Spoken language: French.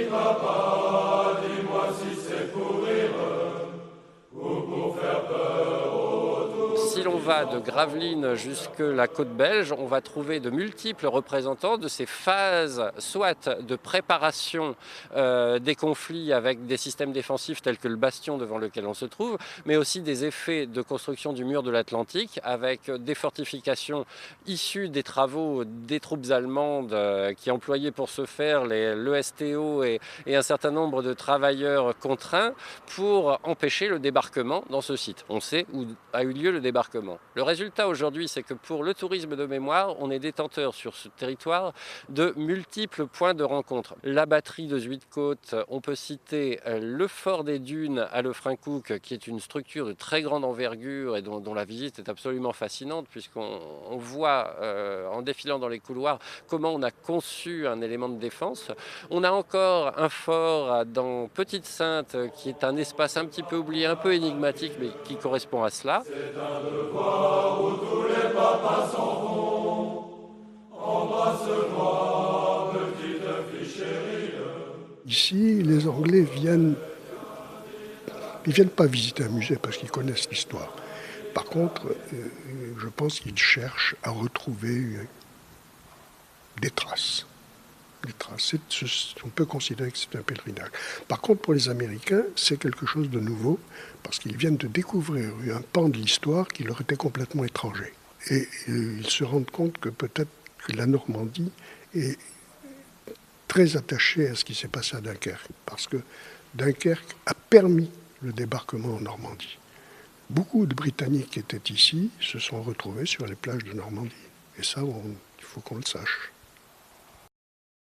papa, dis-moi si c'est pour rire ou pour faire peur autour. Si l'on va de Gravelines jusque la côte belge, on va trouver de multiples représentants de ces phases, soit de préparation des conflits avec des systèmes défensifs tels que le bastion devant lequel on se trouve, mais aussi des effets de construction du mur de l'Atlantique avec des fortifications issues des travaux des troupes allemandes qui employaient pour ce faire l'ESTO et un certain nombre de travailleurs contraints pour empêcher le débarquement dans ce site. On sait où a eu lieu le débarquement. Le résultat aujourd'hui, c'est que pour le tourisme de mémoire, on est détenteur sur ce territoire de multiples points de rencontre. La batterie de Zuidcote, on peut citer le fort des Dunes à Lefrancouc, qui est une structure de très grande envergure et dont la visite est absolument fascinante, puisqu'on voit en défilant dans les couloirs comment on a conçu un élément de défense. On a encore un fort dans Petite-Sainte, qui est un espace un petit peu oublié, un peu énigmatique, mais qui correspond à cela. C'est un devoir où tous les papas s'en vont. Embrasse-moi, petite fille chérie. Ici, les Anglais ils viennent pas visiter un musée parce qu'ils connaissent l'histoire. Par contre, je pense qu'ils cherchent à retrouver des traces. On peut considérer que c'est un pèlerinage. Par contre, pour les Américains, c'est quelque chose de nouveau parce qu'ils viennent de découvrir un pan de l'histoire qui leur était complètement étranger. Et ils se rendent compte que peut-être que la Normandie est très attachée à ce qui s'est passé à Dunkerque, parce que Dunkerque a permis le débarquement en Normandie. Beaucoup de Britanniques qui étaient ici se sont retrouvés sur les plages de Normandie. Et ça, il faut qu'on le sache.